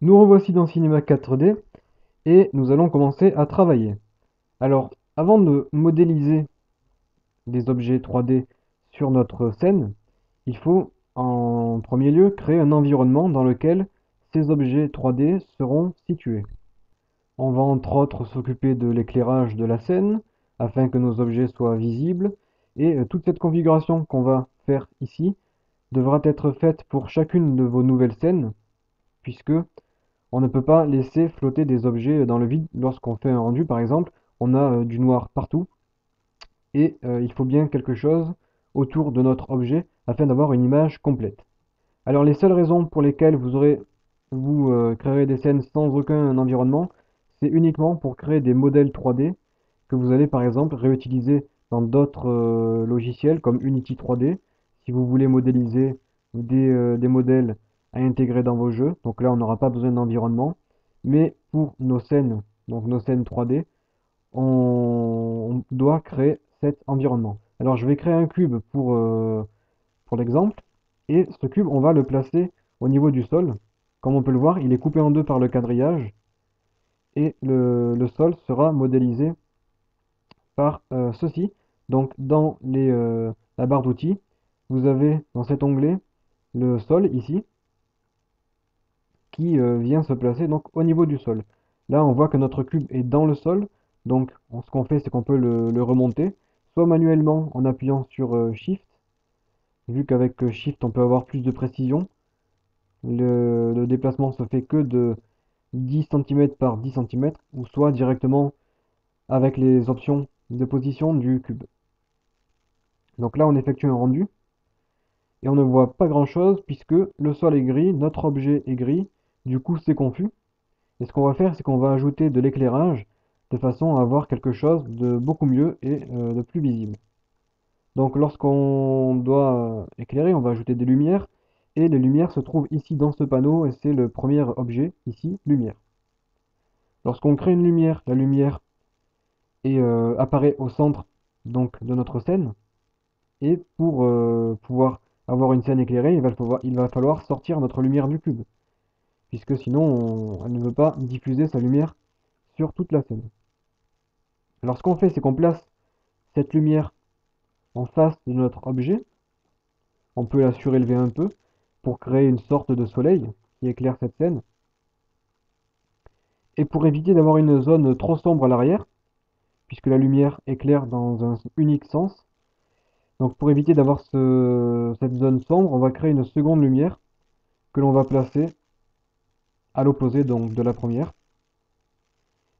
Nous revoici dans Cinema 4D et nous allons commencer à travailler. Alors, avant de modéliser des objets 3D sur notre scène, il faut en premier lieu créer un environnement dans lequel ces objets 3D seront situés. On va entre autres s'occuper de l'éclairage de la scène afin que nos objets soient visibles et toute cette configuration qu'on va faire ici devra être faite pour chacune de vos nouvelles scènes puisque on ne peut pas laisser flotter des objets dans le vide. Lorsqu'on fait un rendu, par exemple, on a du noir partout et il faut bien quelque chose autour de notre objet afin d'avoir une image complète. Alors les seules raisons pour lesquelles vous créerez des scènes sans aucun environnement, c'est uniquement pour créer des modèles 3D que vous allez par exemple réutiliser dans d'autres logiciels comme Unity 3D si vous voulez modéliser des modèles à intégrer dans vos jeux. Donc là, on n'aura pas besoin d'environnement. Mais pour nos scènes, donc nos scènes 3D, on doit créer cet environnement. Alors je vais créer un cube pour l'exemple. Et ce cube, on va le placer au niveau du sol. Comme on peut le voir, il est coupé en deux par le quadrillage. Et le sol sera modélisé par ceci. Donc dans la barre d'outils, vous avez dans cet onglet le sol ici qui vient se placer donc au niveau du sol. Là, on voit que notre cube est dans le sol. Donc ce qu'on fait, c'est qu'on peut le remonter, soit manuellement en appuyant sur Shift, vu qu'avec Shift, on peut avoir plus de précision. Le déplacement se fait que de 10 cm par 10 cm, ou soit directement avec les options de position du cube. Donc là, on effectue un rendu et on ne voit pas grand-chose puisque le sol est gris, notre objet est gris, du coup c'est confus. Et ce qu'on va faire, c'est qu'on va ajouter de l'éclairage de façon à avoir quelque chose de beaucoup mieux et de plus visible. Donc lorsqu'on doit éclairer, on va ajouter des lumières et les lumières se trouvent ici dans ce panneau et c'est le premier objet ici, lumière. Lorsqu'on crée une lumière, la lumière apparaît au centre donc de notre scène. Et pour pouvoir avoir une scène éclairée, il va falloir sortir notre lumière du cube, puisque sinon elle ne veut pas diffuser sa lumière sur toute la scène. Alors ce qu'on fait, c'est qu'on place cette lumière en face de notre objet. On peut la surélever un peu pour créer une sorte de soleil qui éclaire cette scène. Et pour éviter d'avoir une zone trop sombre à l'arrière, puisque la lumière éclaire dans un unique sens, donc pour éviter d'avoir cette zone sombre, on va créer une seconde lumière que l'on va placer à l'opposé donc de la première.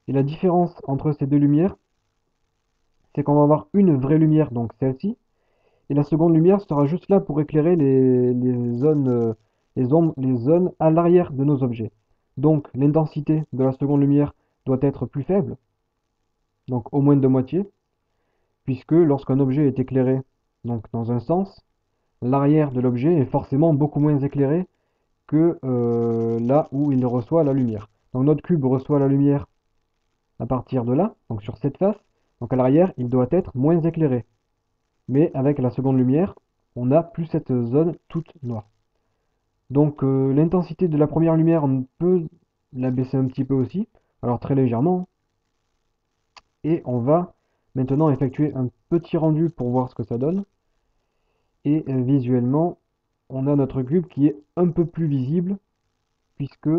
Et la différence entre ces deux lumières, c'est qu'on va avoir une vraie lumière, donc celle-ci, et la seconde lumière sera juste là pour éclairer les zones, les zones à l'arrière de nos objets. Donc l'intensité de la seconde lumière doit être plus faible, donc au moins de moitié, puisque lorsqu'un objet est éclairé donc dans un sens, l'arrière de l'objet est forcément beaucoup moins éclairé que là où il reçoit la lumière. Donc notre cube reçoit la lumière à partir de là, donc sur cette face. Donc à l'arrière, il doit être moins éclairé. Mais avec la seconde lumière, on n'a plus cette zone toute noire. Donc l'intensité de la première lumière, on peut la baisser un petit peu aussi, alors très légèrement. Et on va maintenant effectuer un petit rendu pour voir ce que ça donne. Et visuellement, on a notre cube qui est un peu plus visible puisque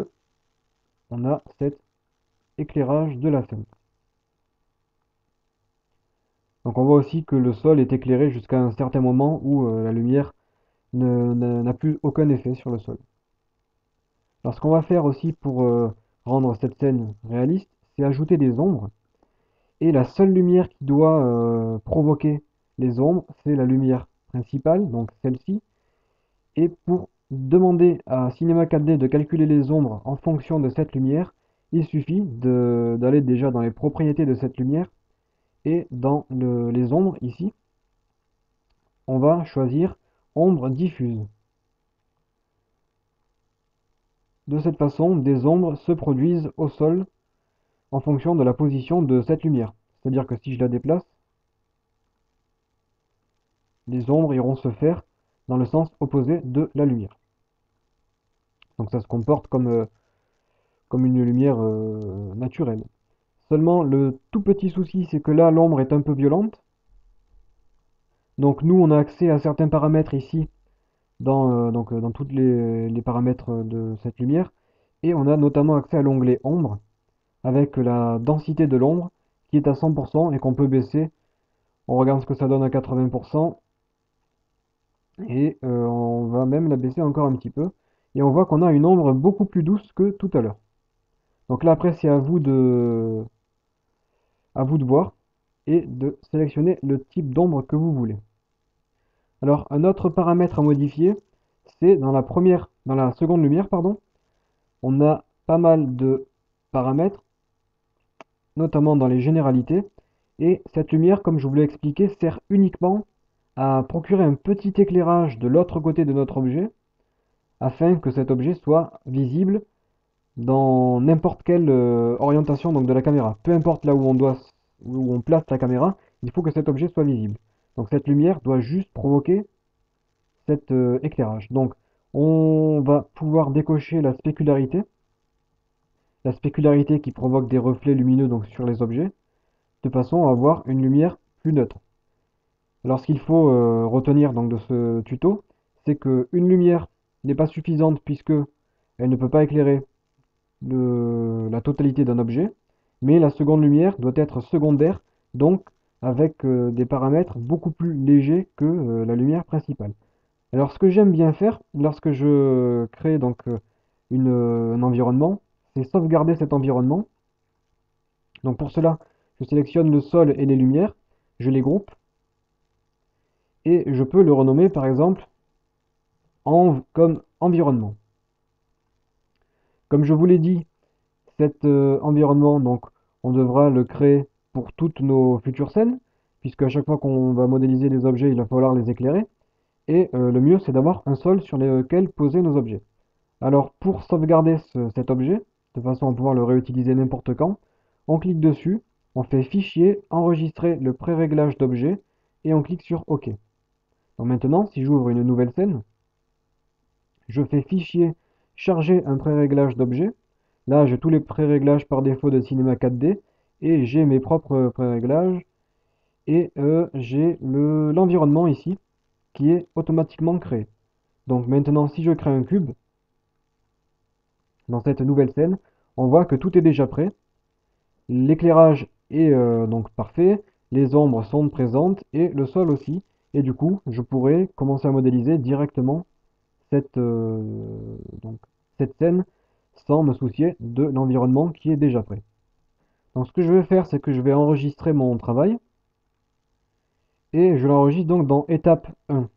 on a cet éclairage de la scène. Donc on voit aussi que le sol est éclairé jusqu'à un certain moment où la lumière n'a plus aucun effet sur le sol. Alors ce qu'on va faire aussi pour rendre cette scène réaliste, c'est ajouter des ombres. Et la seule lumière qui doit provoquer les ombres, c'est la lumière principale, donc celle-ci. Et pour demander à Cinema 4D de calculer les ombres en fonction de cette lumière, il suffit d'aller déjà dans les propriétés de cette lumière et dans les ombres ici, on va choisir ombre diffuse. De cette façon, des ombres se produisent au sol en fonction de la position de cette lumière. C'est-à-dire que si je la déplace, les ombres iront se faire dans le sens opposé de la lumière. Donc ça se comporte comme comme une lumière naturelle. Seulement, le tout petit souci, c'est que là, l'ombre est un peu violente. Donc nous, on a accès à certains paramètres ici, dans tous les paramètres de cette lumière. Et on a notamment accès à l'onglet ombre, avec la densité de l'ombre, qui est à 100% et qu'on peut baisser. On regarde ce que ça donne à 80%, et on va même la baisser encore un petit peu. Et on voit qu'on a une ombre beaucoup plus douce que tout à l'heure. Donc là, après, c'est à vous de voir et de sélectionner le type d'ombre que vous voulez. Alors, un autre paramètre à modifier, c'est dans la seconde lumière, pardon, on a pas mal de paramètres, notamment dans les généralités. Et cette lumière, comme je vous l'ai expliqué, sert uniquement à procurer un petit éclairage de l'autre côté de notre objet, afin que cet objet soit visible dans n'importe quelle orientation donc de la caméra. Peu importe là où on place la caméra, il faut que cet objet soit visible. Donc cette lumière doit juste provoquer cet éclairage. Donc on va pouvoir décocher la spécularité qui provoque des reflets lumineux donc sur les objets, de façon à avoir une lumière plus neutre. Alors ce qu'il faut retenir donc de ce tuto, c'est qu'une lumière n'est pas suffisante puisque elle ne peut pas éclairer la totalité d'un objet, mais la seconde lumière doit être secondaire, donc avec des paramètres beaucoup plus légers que la lumière principale. Alors ce que j'aime bien faire lorsque je crée donc un environnement, c'est sauvegarder cet environnement. Donc pour cela, je sélectionne le sol et les lumières, je les groupe et je peux le renommer par exemple comme environnement. Comme je vous l'ai dit, cet environnement, donc, on devra le créer pour toutes nos futures scènes, puisque à chaque fois qu'on va modéliser des objets, il va falloir les éclairer. Et le mieux, c'est d'avoir un sol sur lequel poser nos objets. Alors, pour sauvegarder cet objet, de façon à pouvoir le réutiliser n'importe quand, on clique dessus, on fait Fichier, Enregistrer le pré-réglage d'objet, et on clique sur OK. Donc maintenant, si j'ouvre une nouvelle scène, je fais Fichier, Charger un pré-réglage d'objet. Là, j'ai tous les pré-réglages par défaut de Cinema 4D et j'ai mes propres pré-réglages et j'ai l'environnement ici qui est automatiquement créé. Donc maintenant, si je crée un cube dans cette nouvelle scène, on voit que tout est déjà prêt. L'éclairage est donc parfait, les ombres sont présentes et le sol aussi. Et du coup, je pourrais commencer à modéliser directement cette, euh, donc, cette scène sans me soucier de l'environnement qui est déjà prêt. Donc ce que je vais faire, c'est que je vais enregistrer mon travail et je l'enregistre donc dans étape 1.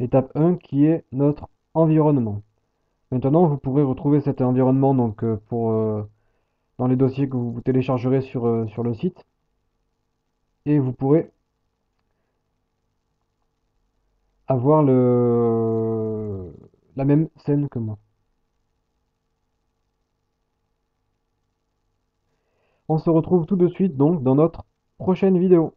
Étape 1 qui est notre environnement. Maintenant, vous pourrez retrouver cet environnement donc dans les dossiers que vous téléchargerez sur le site et vous pourrez avoir la même scène que moi. On se retrouve tout de suite donc dans notre prochaine vidéo.